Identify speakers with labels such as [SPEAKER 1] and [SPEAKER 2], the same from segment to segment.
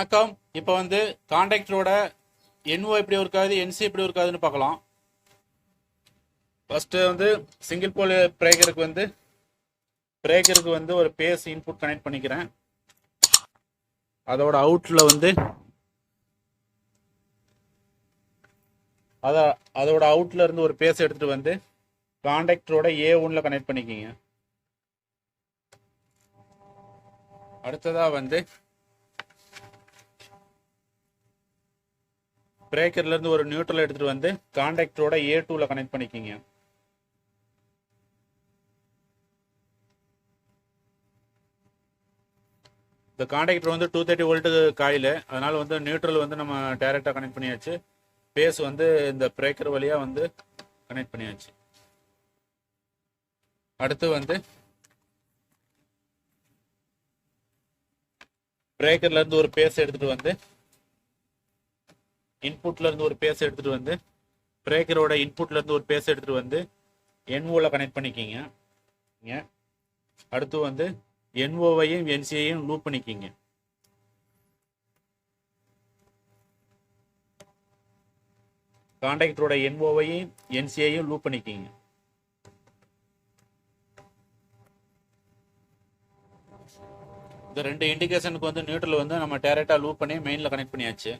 [SPEAKER 1] வணக்கம். இப்போ வந்து கான்டாக்டரோட NO எப்படி இருக்காது, NC எப்படி இருக்காதுன்னு பார்க்கலாம். ஃபர்ஸ்ட்டு வந்து சிங்கிள் போல் பிரேக்கருக்கு வந்து ஒரு பேஸ் இன்புட் கனெக்ட் பண்ணிக்கிறேன். அதோட அவுட்டில் வந்து அதோட அவுட்ல இருந்து ஒரு பேஸ் எடுத்துகிட்டு வந்து கான்டாக்டரோட A1ல கனெக்ட் பண்ணிக்கிங்க. அடுத்ததாக வந்து பிரேக்கர்ல இருந்து ஒரு நியூட்ரல் எடுத்துட்டு வந்து கான்டாக்டரோட A2ல கனெக்ட் பண்ணிக்கிங்க. இந்த கான்டாக்டர் வந்து 230 வோல்ட் காயில், அதனால வந்து நியூட்ரல் வந்து நம்ம டைரக்டா கனெக்ட் பண்ணியாச்சு. பேஸ் வந்து இந்த பிரேக்கர் வழியா வந்து கனெக்ட் பண்ணியாச்சு. அடுத்து வந்து பிரேக்கர்ல இருந்து ஒரு பேஸ் எடுத்துட்டு வந்து இன்புட்ல இருந்து ஒரு பேஸ் எடுத்துட்டு வந்து பிரேக்கரோட இன்புட்ல இருந்து ஒரு பேஸ் எடுத்துட்டு வந்து NOல கனெக்ட் பண்ணிக்கிங்க. அடுத்து வந்து NOவையும் NCயையும் லூப் பண்ணிக்கிங்க. கான்டாக்டரோட NOவையும் NCயையும் லூப் பண்ணிக்கிங்க. இந்த ரெண்டு இண்டிகேஷனுக்கு வந்து நியூட்ரல் வந்து நம்ம டைரக்டா லூப் பண்ணி மெயின்ல கனெக்ட் பண்ணியாச்சு.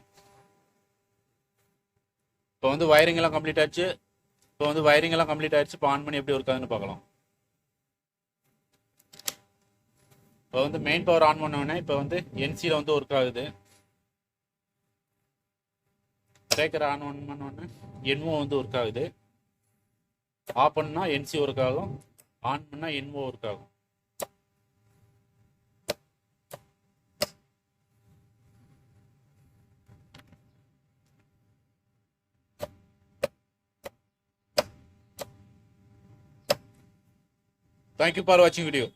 [SPEAKER 1] இப்போ வந்து வயரிங் எல்லாம் கம்ப்ளீட் ஆயிடுச்சு. இப்போ ஆன் பண்ணி எப்படி இருக்காதுன்னு பார்க்கலாம். இப்போ வந்து மெயின் பவர் ஆன் பண்ணோடனே இப்போ வந்து NCல வந்து ஒர்க் ஆகுது. பிரேக்கர் ஆன் பண்ணோடனே NO வந்து ஒர்க் ஆகுது. ஆஃப் பண்ணா NC ஒர்க் ஆகும், ஆன் பண்ணா NO ஒர்க் ஆகும். Thank you for watching video.